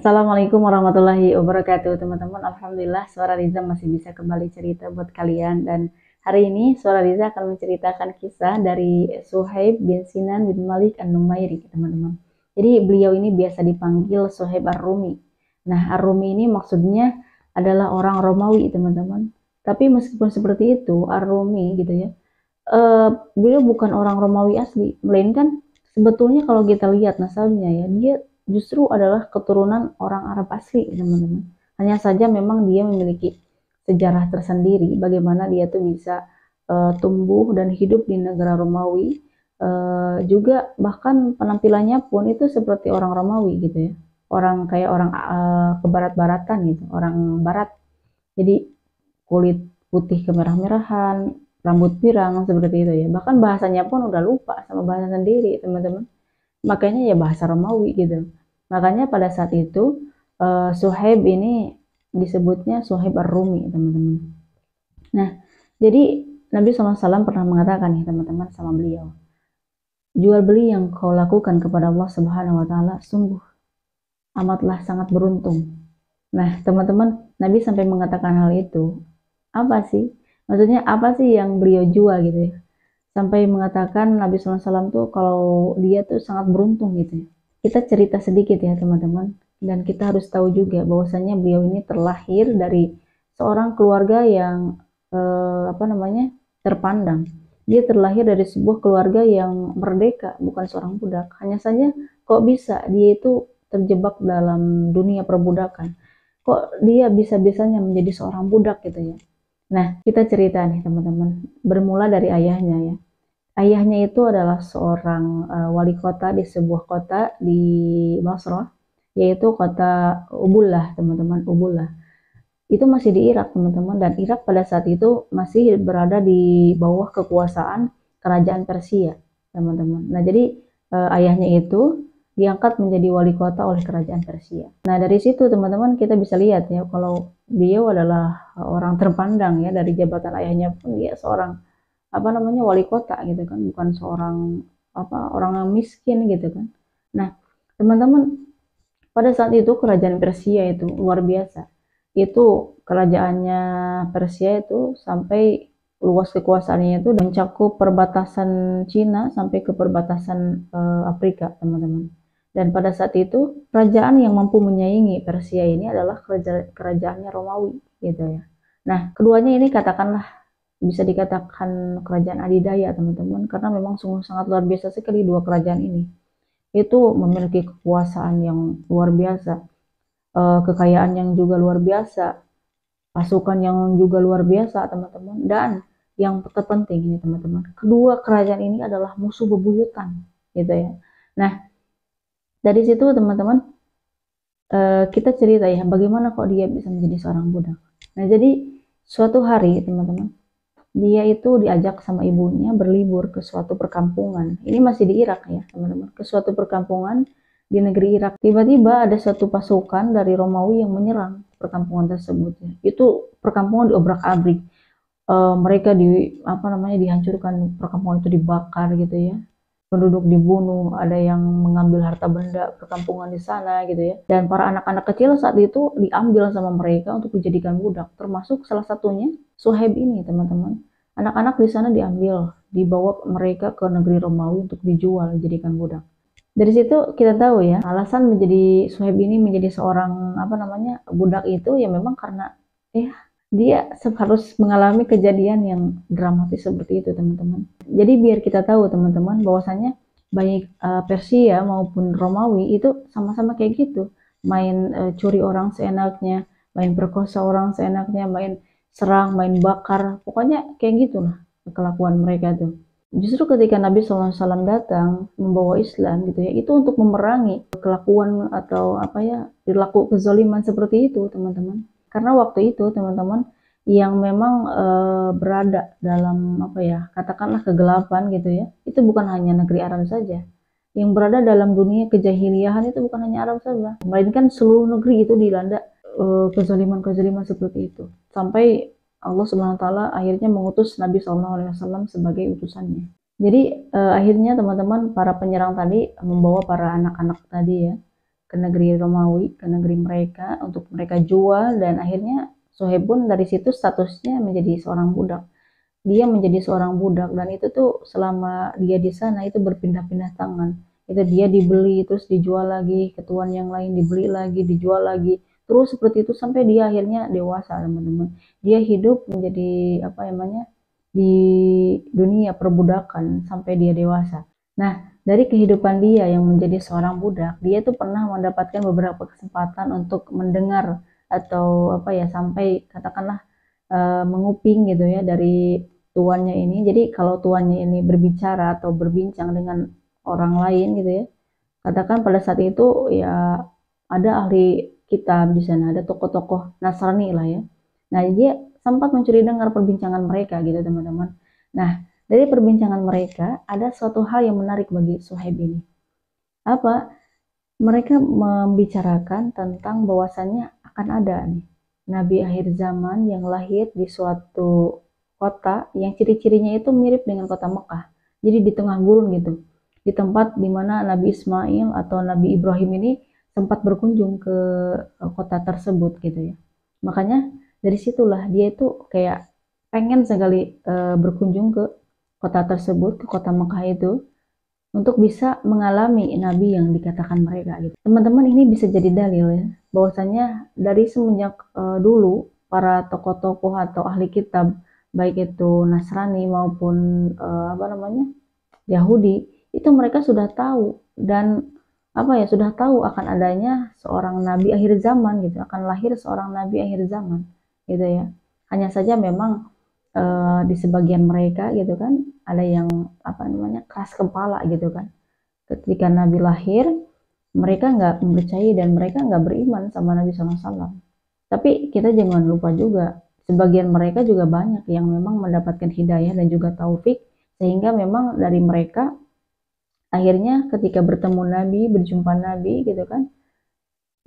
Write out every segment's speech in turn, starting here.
Assalamualaikum warahmatullahi wabarakatuh teman-teman. Alhamdulillah suara Riza masih bisa kembali cerita buat kalian. Dan hari ini suara Riza akan menceritakan kisah dari Suhaib bin Sinan bin Malik An-Numairi teman-teman. Jadi beliau ini biasa dipanggil Suhaib Ar-Rumi. Nah, Ar-Rumi ini maksudnya adalah orang Romawi teman-teman. Tapi meskipun seperti itu Ar-Rumi gitu ya, beliau bukan orang Romawi asli, melainkan sebetulnya kalau kita lihat nasabnya ya, dia justru adalah keturunan orang Arab asli, teman-teman. Hanya saja memang dia memiliki sejarah tersendiri, bagaimana dia tuh bisa tumbuh dan hidup di negara Romawi. Juga bahkan penampilannya pun itu seperti orang Romawi gitu ya, orang kayak orang kebarat-baratan gitu, orang Barat. Jadi kulit putih kemerah-merahan, rambut pirang seperti itu ya. Bahkan bahasanya pun udah lupa sama bahasa sendiri, teman-teman. Makanya ya bahasa Romawi gitu. Makanya pada saat itu Suhaib ini disebutnya Suhaib Ar-Rumi, teman-teman. Nah, jadi Nabi SAW pernah mengatakan nih teman-teman sama beliau, jual beli yang kau lakukan kepada Allah Subhanahu wa taala sungguh amatlah sangat beruntung. Nah, teman-teman, Nabi sampai mengatakan hal itu. Apa sih? Maksudnya apa sih yang beliau jual gitu ya? Sampai mengatakan Nabi SAW tuh kalau dia tuh sangat beruntung gitu ya. Kita cerita sedikit ya teman-teman. Dan kita harus tahu juga bahwasanya beliau ini terlahir dari seorang keluarga yang apa namanya, terpandang. Dia terlahir dari sebuah keluarga yang merdeka, bukan seorang budak. Hanya saja kok bisa dia itu terjebak dalam dunia perbudakan. Kok dia bisa-bisanya menjadi seorang budak gitu ya. Nah, kita cerita nih teman-teman, bermula dari ayahnya ya. Ayahnya itu adalah seorang wali kota di sebuah kota di Basrah, yaitu kota Ubullah, teman-teman, Ubullah. Itu masih di Irak, teman-teman, dan Irak pada saat itu masih berada di bawah kekuasaan kerajaan Persia, teman-teman. Nah, jadi ayahnya itu diangkat menjadi wali kota oleh kerajaan Persia. Nah, dari situ teman-teman kita bisa lihat ya kalau beliau adalah orang terpandang ya, dari jabatan ayahnya pun dia seorang apa namanya, wali kota gitu kan, bukan seorang apa orang yang miskin gitu kan. Nah, teman-teman, pada saat itu kerajaan Persia itu luar biasa. Itu kerajaannya Persia itu sampai luas kekuasaannya itu mencakup perbatasan Cina sampai ke perbatasan Afrika, teman-teman. Dan pada saat itu kerajaan yang mampu menyaingi Persia ini adalah kerajaannya Romawi gitu ya. Nah, keduanya ini katakanlah bisa dikatakan kerajaan adidaya, teman-teman, karena memang sungguh sangat luar biasa sekali dua kerajaan ini. Itu memiliki kekuasaan yang luar biasa, kekayaan yang juga luar biasa, pasukan yang juga luar biasa, teman-teman. Dan yang terpenting ini, teman-teman, kedua kerajaan ini adalah musuh bebuyutan, gitu ya. Nah, dari situ, teman-teman, kita cerita ya, bagaimana kok dia bisa menjadi seorang budak. Nah, jadi suatu hari, teman-teman, dia itu diajak sama ibunya berlibur ke suatu perkampungan. Ini masih di Irak ya, teman-teman. Ke suatu perkampungan di negeri Irak. Tiba-tiba ada satu pasukan dari Romawi yang menyerang perkampungan tersebut. Ya. Itu perkampungan diobrak-abrik. Mereka apa namanya, dihancurkan, perkampungan itu dibakar gitu ya. Penduduk dibunuh, ada yang mengambil harta benda perkampungan di sana gitu ya. Dan para anak-anak kecil saat itu diambil sama mereka untuk dijadikan budak, termasuk salah satunya Suhaib ini, teman-teman. Anak-anak di sana diambil, dibawa mereka ke negeri Romawi untuk dijual, dijadikan budak. Dari situ kita tahu ya, alasan menjadi Suhaib ini menjadi seorang apa namanya, budak itu ya memang karena ya dia harus mengalami kejadian yang dramatis seperti itu, teman-teman. Jadi biar kita tahu, teman-teman, bahwasanya baik Persia maupun Romawi itu sama-sama kayak gitu, main curi orang seenaknya, main perkosa orang seenaknya, main serang, main bakar, pokoknya kayak gitulah kelakuan mereka tuh. Justru ketika Nabi SAW datang membawa Islam gitu ya, itu untuk memerangi kelakuan atau apa ya, perilaku kezaliman seperti itu, teman-teman. Karena waktu itu, teman-teman, yang memang berada dalam apa ya, katakanlah kegelapan gitu ya, itu bukan hanya negeri Arab saja. Yang berada dalam dunia kejahiliahan itu bukan hanya Arab saja, melainkan seluruh negeri itu dilanda kezaliman-kezaliman seperti itu. Sampai Allah Subhanahu wa taala akhirnya mengutus Nabi SAW sebagai utusannya. Jadi akhirnya teman-teman, para penyerang tadi membawa para anak-anak tadi ya ke negeri Romawi, ke negeri mereka untuk mereka jual, dan akhirnya Suhaib pun dari situ statusnya menjadi seorang budak. Dia menjadi seorang budak, dan itu tuh selama dia di sana itu berpindah-pindah tangan. Itu dia dibeli terus dijual lagi ke tuan yang lain, dibeli lagi dijual lagi, terus seperti itu sampai dia akhirnya dewasa, teman-teman. Dia hidup menjadi apa namanya, di dunia perbudakan sampai dia dewasa. Nah, dari kehidupan dia yang menjadi seorang budak, dia tuh pernah mendapatkan beberapa kesempatan untuk mendengar atau apa ya, sampai katakanlah menguping gitu ya dari tuannya ini. Jadi kalau tuannya ini berbicara atau berbincang dengan orang lain gitu ya, katakan pada saat itu ya ada ahli kitab di sana, ada tokoh-tokoh Nasrani lah ya. Nah, dia sempat mencuri dengar perbincangan mereka gitu, teman-teman. Nah, dari perbincangan mereka ada suatu hal yang menarik bagi Suhaib ini. Apa? Mereka membicarakan tentang bahwasannya akan ada nih nabi akhir zaman yang lahir di suatu kota yang ciri-cirinya itu mirip dengan kota Mekah. Jadi di tengah gurun gitu. Di tempat dimana Nabi Ismail atau Nabi Ibrahim ini sempat berkunjung ke kota tersebut gitu ya. Makanya dari situlah dia itu kayak pengen sekali berkunjung ke kota tersebut, ke kota Mekah itu, untuk bisa mengalami nabi yang dikatakan mereka gitu. Teman-teman, ini bisa jadi dalil ya, bahwasanya dari semenjak dulu para tokoh-tokoh atau ahli kitab, baik itu Nasrani maupun apa namanya, Yahudi, itu mereka sudah tahu dan apa ya, sudah tahu akan adanya seorang nabi akhir zaman gitu, akan lahir seorang nabi akhir zaman gitu ya. Hanya saja memang di sebagian mereka gitu kan, ada yang apa namanya, keras kepala gitu kan. Ketika Nabi lahir, mereka nggak mempercayai dan mereka nggak beriman sama Nabi SAW. Tapi kita jangan lupa juga, sebagian mereka juga banyak yang memang mendapatkan hidayah dan juga taufik, sehingga memang dari mereka akhirnya ketika bertemu Nabi, berjumpa Nabi gitu kan,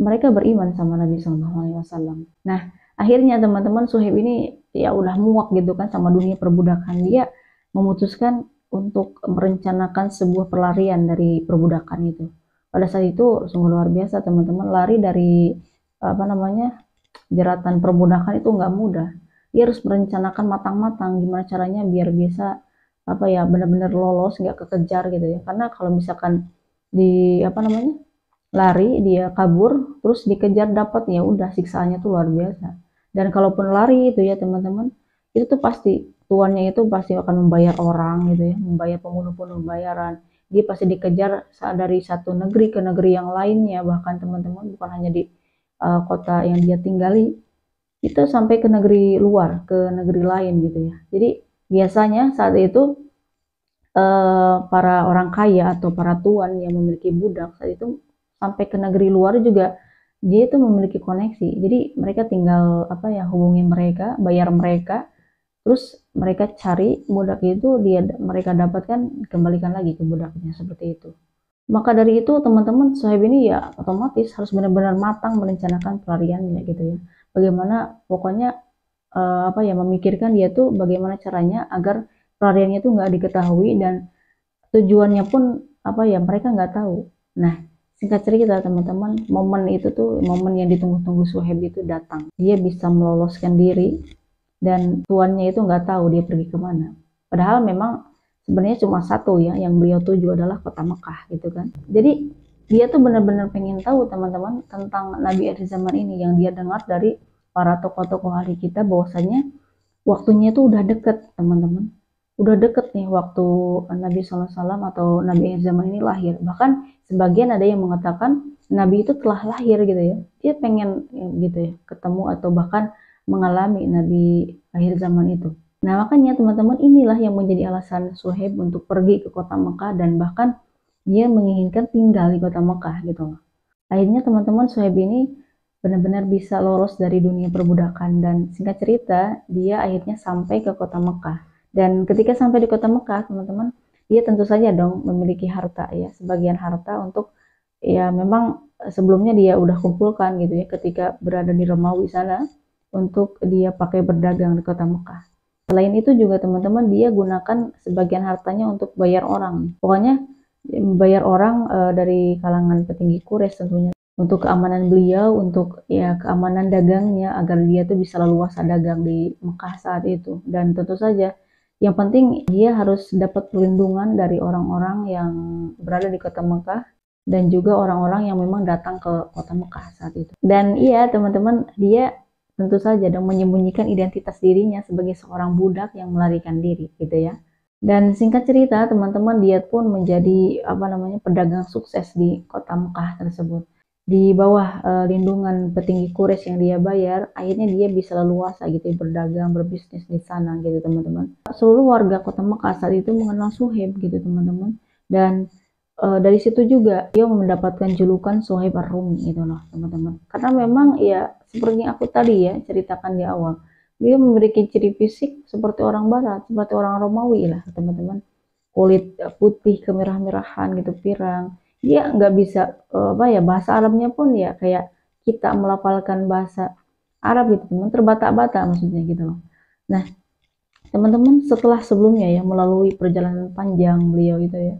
mereka beriman sama Nabi SAW. Nah, akhirnya teman-teman, Suhaib ini ya udah muak gitu kan sama dunia perbudakan. Dia memutuskan untuk merencanakan sebuah pelarian dari perbudakan itu. Pada saat itu sungguh luar biasa, teman-teman. Lari dari apa namanya, jeratan perbudakan itu nggak mudah. Dia harus merencanakan matang-matang gimana caranya biar bisa apa ya, benar-benar lolos, nggak kekejar gitu ya. Karena kalau misalkan di apa namanya, lari, dia kabur terus dikejar dapat, ya udah siksaannya tuh luar biasa. Dan kalaupun lari itu ya teman-teman, itu tuh pasti tuannya itu pasti akan membayar orang gitu ya, membayar pembunuh-pembunuh bayaran. Dia pasti dikejar dari satu negeri ke negeri yang lainnya, bahkan teman-teman bukan hanya di kota yang dia tinggali, itu sampai ke negeri luar, ke negeri lain gitu ya. Jadi biasanya saat itu para orang kaya atau para tuan yang memiliki budak saat itu sampai ke negeri luar juga, dia itu memiliki koneksi. Jadi mereka tinggal apa ya, hubungi mereka, bayar mereka, terus mereka cari budak itu, mereka dapatkan, kembalikan lagi ke budaknya, seperti itu. Maka dari itu teman-teman, Suhaib ini ya otomatis harus benar-benar matang merencanakan pelariannya gitu ya. Bagaimana pokoknya apa ya, memikirkan dia tuh bagaimana caranya agar pelariannya tuh nggak diketahui, dan tujuannya pun apa ya, mereka nggak tahu. Nah, singkat cerita teman-teman, momen itu tuh momen yang ditunggu-tunggu Suhaib itu datang. Dia bisa meloloskan diri dan tuannya itu nggak tahu dia pergi kemana. Padahal memang sebenarnya cuma satu ya yang beliau tuju, adalah kota Mekah gitu kan. Jadi dia tuh benar-benar pengen tahu teman-teman tentang Nabi akhir zaman ini, yang dia dengar dari para tokoh-tokoh ahli kita bahwasanya waktunya itu udah deket teman-teman. Udah deket nih waktu Nabi SAW atau Nabi akhir zaman ini lahir. Bahkan sebagian ada yang mengatakan Nabi itu telah lahir gitu ya. Dia pengen gitu ya, ketemu atau bahkan mengalami Nabi akhir zaman itu. Nah makanya teman-teman, inilah yang menjadi alasan Suhaib untuk pergi ke kota Mekah, dan bahkan dia menginginkan tinggal di kota Mekah gitu loh. Akhirnya teman-teman, Suhaib ini benar-benar bisa lolos dari dunia perbudakan, dan singkat cerita dia akhirnya sampai ke kota Mekah. Dan ketika sampai di kota Mekah teman-teman, dia tentu saja dong memiliki harta ya, sebagian harta untuk ya memang sebelumnya dia udah kumpulkan gitu ya ketika berada di Romawi sana, untuk dia pakai berdagang di kota Mekah. Selain itu juga teman-teman, dia gunakan sebagian hartanya untuk bayar orang. Pokoknya bayar orang dari kalangan petinggi Quraisy tentunya. untuk keamanan beliau, untuk ya keamanan dagangnya agar dia tuh bisa leluasa dagang di Mekah saat itu. Dan tentu saja yang penting dia harus dapat perlindungan dari orang-orang yang berada di kota Mekah dan juga orang-orang yang memang datang ke kota Mekah saat itu. Dan iya teman-teman, dia tentu saja dong menyembunyikan identitas dirinya sebagai seorang budak yang melarikan diri gitu ya. Dan singkat cerita teman-teman, dia pun menjadi apa namanya pedagang sukses di kota Mekah tersebut. Di bawah lindungan petinggi Quraisy yang dia bayar, akhirnya dia bisa leluasa gitu berdagang, berbisnis di sana gitu teman-teman. Seluruh warga kota Mekah saat itu mengenal Suhaib gitu teman-teman. Dan dari situ juga dia mendapatkan julukan Suhaib Ar-Rumi gitu loh teman-teman. Karena memang ya seperti yang aku tadi ya ceritakan di awal, dia memiliki ciri fisik seperti orang Barat, seperti orang Romawi lah teman-teman. Kulit putih kemerah-merahan gitu, pirang. Dia nggak bisa apa ya, bahasa Arabnya pun ya kayak kita melafalkan bahasa Arab gitu teman, terbata-bata maksudnya gitu loh. Nah teman-teman, setelah sebelumnya ya melalui perjalanan panjang beliau itu ya,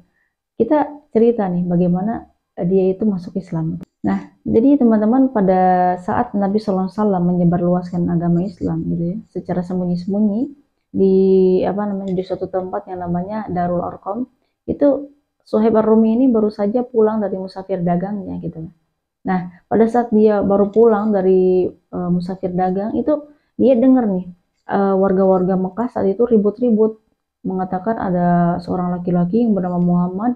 kita cerita nih bagaimana dia itu masuk Islam. Nah, jadi teman-teman, pada saat Nabi SAW menyebarluaskan agama Islam gitu ya, secara sembunyi-sembunyi di apa namanya di suatu tempat yang namanya Darul Arqam, itu Suhaib Ar-Rumi ini baru saja pulang dari musafir dagangnya gitu. Nah, pada saat dia baru pulang dari musafir dagang itu, dia dengar nih warga-warga Mekah saat itu ribut-ribut mengatakan ada seorang laki-laki yang bernama Muhammad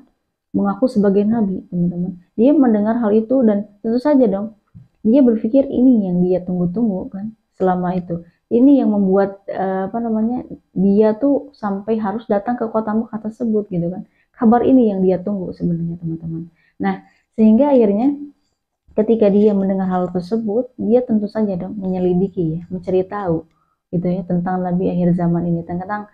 mengaku sebagai nabi, teman-teman. Dia mendengar hal itu dan tentu saja dong, dia berpikir ini yang dia tunggu-tunggu kan selama itu. Ini yang membuat apa namanya dia tuh sampai harus datang ke kota Mekah tersebut gitu kan. Kabar ini yang dia tunggu sebenarnya teman-teman. Nah, sehingga akhirnya ketika dia mendengar hal tersebut, dia tentu saja dong menyelidiki ya, mencari tahu gitu ya tentang Nabi akhir zaman ini, tentang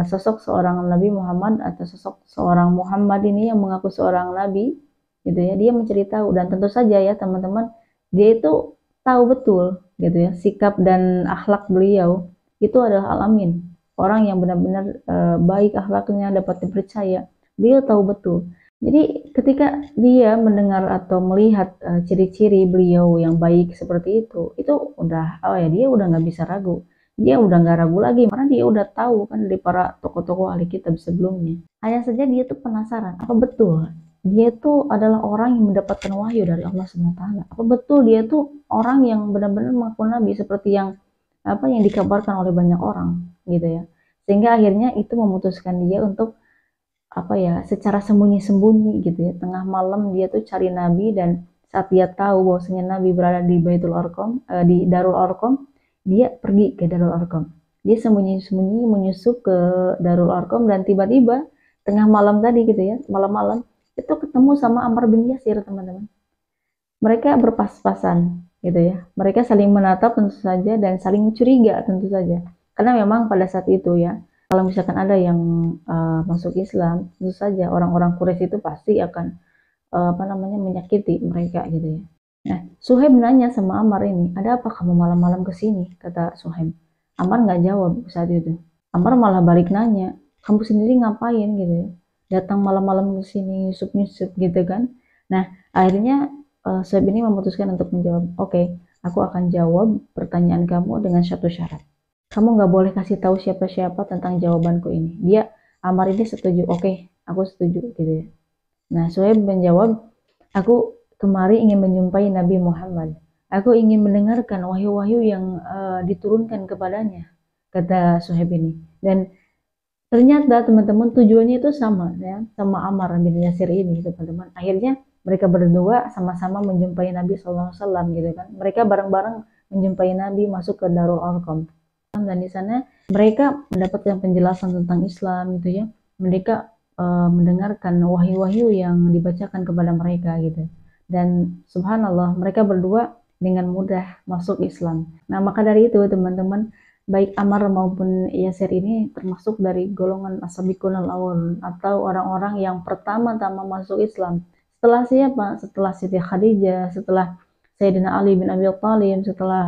sosok seorang Nabi Muhammad atau sosok seorang Muhammad ini yang mengaku seorang Nabi gitu ya. Dia mencari tahu dan tentu saja ya teman-teman, dia itu tahu betul gitu ya sikap dan akhlak beliau itu adalah al-amin, orang yang benar-benar baik akhlaknya, dapat dipercaya. Beliau tahu betul. Jadi ketika dia mendengar atau melihat ciri-ciri beliau yang baik seperti itu udah, oh ya dia udah nggak bisa ragu. Dia udah nggak ragu lagi, karena dia udah tahu kan dari para tokoh-tokoh ahli kitab sebelumnya. Hanya saja dia tuh penasaran, apa betul dia tuh adalah orang yang mendapatkan wahyu dari Allah SWT? Apa betul dia tuh orang yang benar-benar mengaku nabi seperti yang apa yang dikabarkan oleh banyak orang gitu ya. Sehingga akhirnya itu memutuskan dia untuk apa ya secara sembunyi-sembunyi gitu ya, tengah malam dia tuh cari Nabi. Dan saat dia tahu bahwasanya Nabi berada di Baitul Arqam, di Darul Arqam, dia pergi ke Darul Arqam. Dia sembunyi-sembunyi menyusup ke Darul Arqam dan tiba-tiba tengah malam tadi gitu ya, malam-malam itu ketemu sama Ammar bin Yasir teman-teman. Mereka berpas-pasan gitu ya, mereka saling menatap tentu saja dan saling curiga tentu saja, karena memang pada saat itu ya, kalau misalkan ada yang masuk Islam, tentu saja orang-orang Quraisy itu pasti akan apa namanya menyakiti mereka gitu ya. Nah, Suhaib nanya sama Ammar ini, ada apa kamu malam-malam ke sini? Kata Suhaib. Ammar nggak jawab saat itu. Ammar malah balik nanya, kamu sendiri ngapain gitu ya? Datang malam-malam ke sini, nyusup-nyusup gitu kan? Nah, akhirnya Suhaib ini memutuskan untuk menjawab, oke, aku akan jawab pertanyaan kamu dengan satu syarat. Kamu nggak boleh kasih tahu siapa-siapa tentang jawabanku ini. Dia Ammar ini setuju, oke, aku setuju gitu ya. Nah, Suhaib menjawab, aku kemari ingin menjumpai Nabi Muhammad. Aku ingin mendengarkan wahyu-wahyu yang diturunkan kepadanya, kata Suhaib ini. Dan ternyata teman-teman tujuannya itu sama ya, sama Ammar bin Yasir ini teman-teman. Akhirnya mereka berdua sama-sama menjumpai Nabi SAW gitu kan. Mereka bareng-bareng menjumpai Nabi masuk ke Darul Arqam. Dan di sana mereka mendapatkan penjelasan tentang Islam gitu ya. Mereka mendengarkan wahyu-wahyu yang dibacakan kepada mereka gitu. Dan subhanallah mereka berdua dengan mudah masuk Islam. Nah, maka dari itu teman-teman, baik Ammar maupun Yasir ini termasuk dari golongan as-sabiqun al-awwalun atau orang-orang yang pertama-tama masuk Islam. Setelah siapa? Setelah Siti Khadijah, setelah Sayyidina Ali bin Abi Thalib, setelah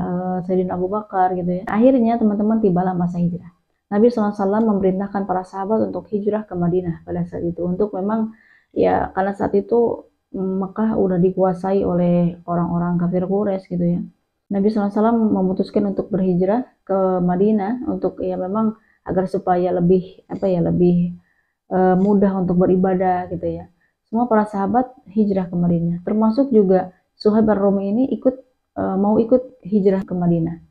Sayyidina Abu Bakar gitu ya. Akhirnya teman-teman tibalah masa hijrah. Nabi SAW memerintahkan para sahabat untuk hijrah ke Madinah pada saat itu, untuk memang ya karena saat itu Mekah udah dikuasai oleh orang-orang kafir Quraisy gitu ya. Nabi SAW memutuskan untuk berhijrah ke Madinah untuk ya memang agar supaya lebih apa ya lebih mudah untuk beribadah gitu ya. Semua para sahabat hijrah ke Madinah, termasuk juga Suhaib ar-Rumi ini mau ikut hijrah ke Madinah.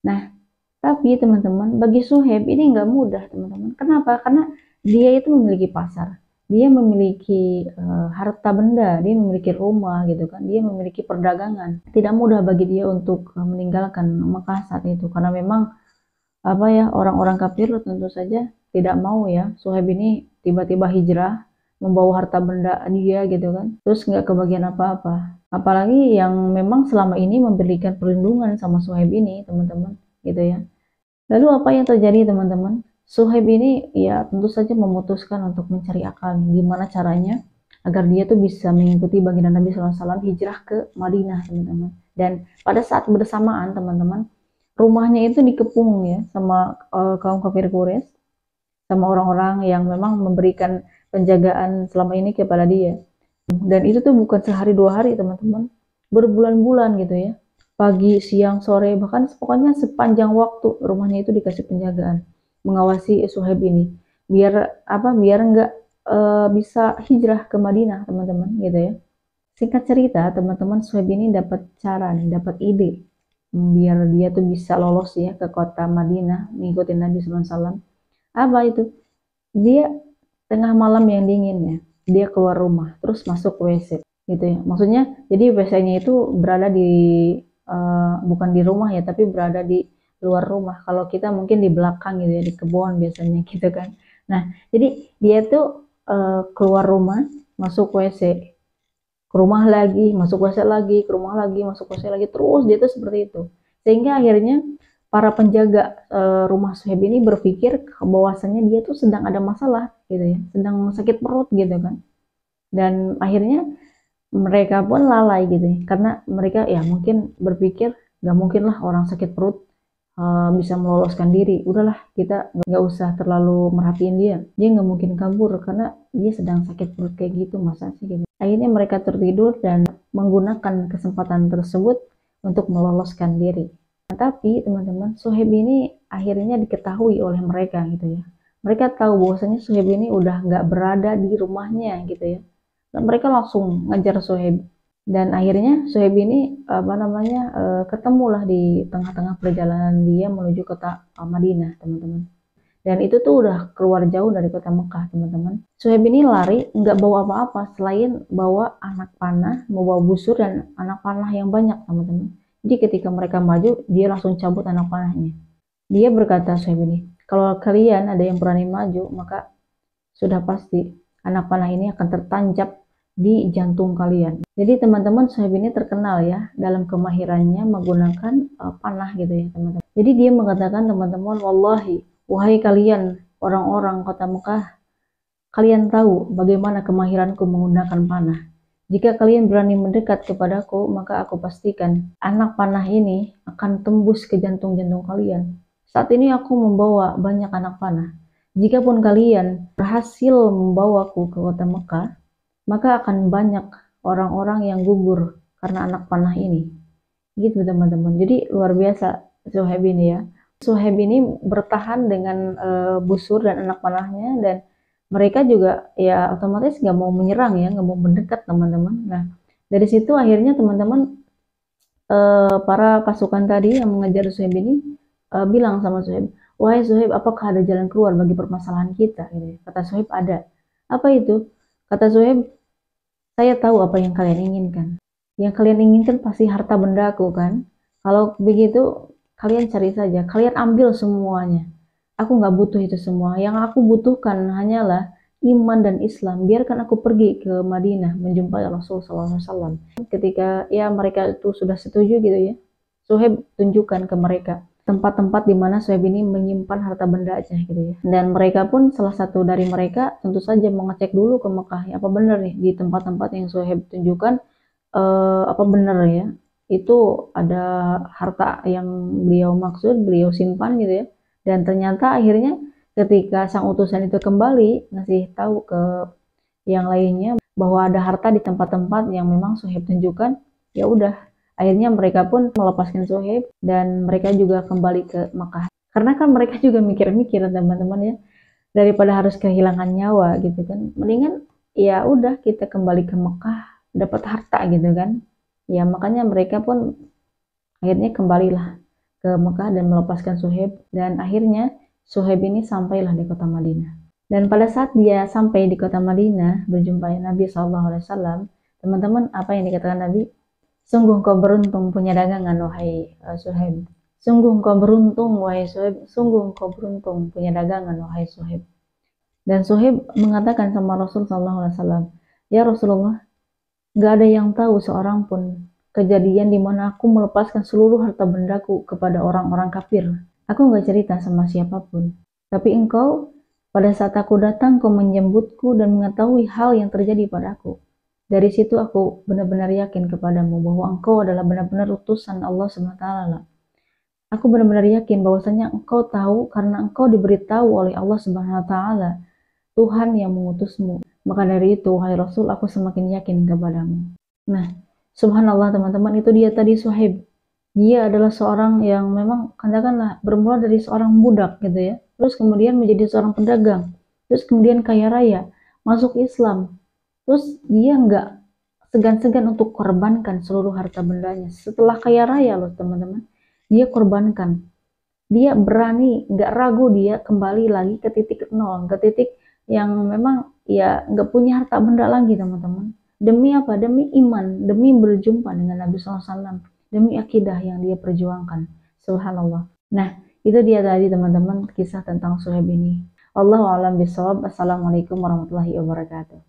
Nah, tapi teman-teman, bagi Suhaib ini nggak mudah teman-teman. Kenapa? Karena dia itu memiliki pasar, dia memiliki harta benda, dia memiliki rumah gitu kan, dia memiliki perdagangan. Tidak mudah bagi dia untuk meninggalkan Mekah saat itu, karena memang apa ya orang-orang kafir tentu saja tidak mau ya Suhaib ini tiba-tiba hijrah membawa harta benda dia gitu kan, terus nggak kebagian apa-apa. Apalagi yang memang selama ini memberikan perlindungan sama Suhaib ini teman-teman gitu ya. Lalu apa yang terjadi teman-teman? Suhaib ini ya tentu saja memutuskan untuk mencari akal gimana caranya agar dia tuh bisa mengikuti baginda Nabi SAW hijrah ke Madinah teman-teman. Dan pada saat bersamaan teman-teman, rumahnya itu dikepung ya sama kaum kafir Quraisy, sama orang-orang yang memang memberikan penjagaan selama ini kepada dia. Dan itu tuh bukan sehari dua hari teman-teman, berbulan-bulan gitu ya, pagi siang sore bahkan pokoknya sepanjang waktu rumahnya itu dikasih penjagaan, mengawasi Suhaib ini biar apa biar nggak bisa hijrah ke Madinah teman-teman gitu ya. Singkat cerita teman-teman, Suhaib ini dapat cara nih, dapat ide biar dia tuh bisa lolos ya ke kota Madinah mengikuti Nabi SAW. Apa itu? Dia tengah malam yang dingin ya, dia keluar rumah terus masuk WC gitu ya. Maksudnya jadi WC-nya itu berada di bukan di rumah ya, tapi berada di luar rumah. Kalau kita mungkin di belakang gitu ya, di kebun biasanya gitu kan. Nah, jadi dia tuh keluar rumah, masuk WC, ke rumah lagi, masuk WC lagi, ke rumah lagi, masuk WC lagi, terus dia tuh seperti itu. Sehingga akhirnya para penjaga rumah Suhaib ini berpikir bahwasannya dia tuh sedang ada masalah gitu ya, sedang sakit perut gitu kan. Dan akhirnya mereka pun lalai gitu ya, karena mereka ya mungkin berpikir gak mungkin lah orang sakit perut bisa meloloskan diri, udahlah kita nggak usah terlalu merhatiin dia nggak mungkin kabur karena dia sedang sakit perut kayak gitu, masa sih gitu. Akhirnya mereka tertidur dan menggunakan kesempatan tersebut untuk meloloskan diri. Nah, tapi teman-teman, Suhaib ini akhirnya diketahui oleh mereka gitu ya. Mereka tahu bahwasanya Suhaib ini udah nggak berada di rumahnya gitu ya. Dan mereka langsung ngejar Suhaib. Dan akhirnya Suhaib ini apa namanya ketemulah di tengah-tengah perjalanan dia menuju kota Madinah teman-teman. Dan itu tuh udah keluar jauh dari kota Mekah teman-teman. Suhaib ini lari nggak bawa apa-apa selain bawa anak panah, membawa busur dan anak panah yang banyak teman-teman. Jadi ketika mereka maju dia langsung cabut anak panahnya. Dia berkata Suhaib ini, kalau kalian ada yang berani maju maka sudah pasti anak panah ini akan tertancap di jantung kalian. Jadi teman-teman, Suhaib ini terkenal ya dalam kemahirannya menggunakan panah gitu ya teman-teman. Jadi dia mengatakan teman-teman, wallahi, wahai kalian orang-orang kota Mekah, kalian tahu bagaimana kemahiranku menggunakan panah. Jika kalian berani mendekat kepadaku, maka aku pastikan anak panah ini akan tembus ke jantung-jantung kalian. Saat ini aku membawa banyak anak panah. Jikapun kalian berhasil membawaku ke kota Mekah, maka akan banyak orang-orang yang gugur karena anak panah ini. Gitu teman-teman. Jadi luar biasa Suhaib ini ya. Suhaib ini bertahan dengan busur dan anak panahnya, dan mereka juga ya otomatis nggak mau menyerang ya, nggak mau mendekat teman-teman. Nah dari situ akhirnya teman-teman para pasukan tadi yang mengejar Suhaib ini bilang sama Suhaib, wahai Suhaib, apakah ada jalan keluar bagi permasalahan kita? Gitu. Kata Suhaib ada. Apa itu? Kata Suhaib, saya tahu apa yang kalian inginkan. Yang kalian inginkan pasti harta bendaku kan? Kalau begitu, kalian cari saja. Kalian ambil semuanya. Aku nggak butuh itu semua. Yang aku butuhkan hanyalah iman dan Islam. Biarkan aku pergi ke Madinah menjumpai Rasulullah SAW. Ketika ya mereka itu sudah setuju gitu ya, Suhaib tunjukkan ke mereka tempat-tempat di mana Suhaib ini menyimpan harta benda aja gitu ya. Dan mereka pun salah satu dari mereka tentu saja mengecek dulu ke Mekah, ya, apa benar nih di tempat-tempat yang Suhaib tunjukkan apa benar ya itu ada harta yang beliau maksud, beliau simpan gitu ya. Dan ternyata akhirnya ketika sang utusan itu kembali ngasih tahu ke yang lainnya bahwa ada harta di tempat-tempat yang memang Suhaib tunjukkan, ya udah, akhirnya mereka pun melepaskan Suhaib dan mereka juga kembali ke Mekah. Karena kan mereka juga mikir-mikir teman-teman ya, daripada harus kehilangan nyawa gitu kan, mendingan ya udah kita kembali ke Mekah dapat harta gitu kan. Ya makanya mereka pun akhirnya kembalilah ke Mekah dan melepaskan Suhaib, dan akhirnya Suhaib ini sampailah di kota Madinah. Dan pada saat dia sampai di kota Madinah berjumpa Nabi SAW, teman-teman, apa yang dikatakan Nabi? Sungguh kau beruntung punya dagangan wahai Suhaib. Sungguh engkau beruntung wahai Suhaib. Sungguh engkau beruntung punya dagangan wahai Suhaib. Dan Suhaib mengatakan sama Rasul SAW, ya Rasulullah, gak ada yang tahu seorang pun kejadian di mana aku melepaskan seluruh harta bendaku kepada orang-orang kafir. Aku gak cerita sama siapapun. Tapi engkau, pada saat aku datang, kau menjemputku dan mengetahui hal yang terjadi padaku. Dari situ aku benar-benar yakin kepadamu bahwa engkau adalah benar-benar utusan Allah SWT. Aku benar-benar yakin bahwasanya engkau tahu karena engkau diberitahu oleh Allah SWT, Tuhan yang mengutusmu. Maka dari itu, wahai Rasul, aku semakin yakin kepadamu. Nah, subhanallah teman-teman, itu dia tadi Suhaib. Dia adalah seorang yang memang katakanlah bermula dari seorang budak gitu ya. Terus kemudian menjadi seorang pedagang. Terus kemudian kaya raya, masuk Islam. Terus dia nggak segan-segan untuk korbankan seluruh harta bendanya. Setelah kaya raya loh teman-teman, dia korbankan. Dia berani, nggak ragu, dia kembali lagi ke titik nol, ke titik yang memang ya nggak punya harta benda lagi teman-teman. Demi apa? Demi iman, demi berjumpa dengan Nabi SAW, demi akidah yang dia perjuangkan. Subhanallah. Nah, itu dia tadi teman-teman kisah tentang Suhaib ini. Allahu a'lam bishawab. Assalamualaikum warahmatullahi wabarakatuh.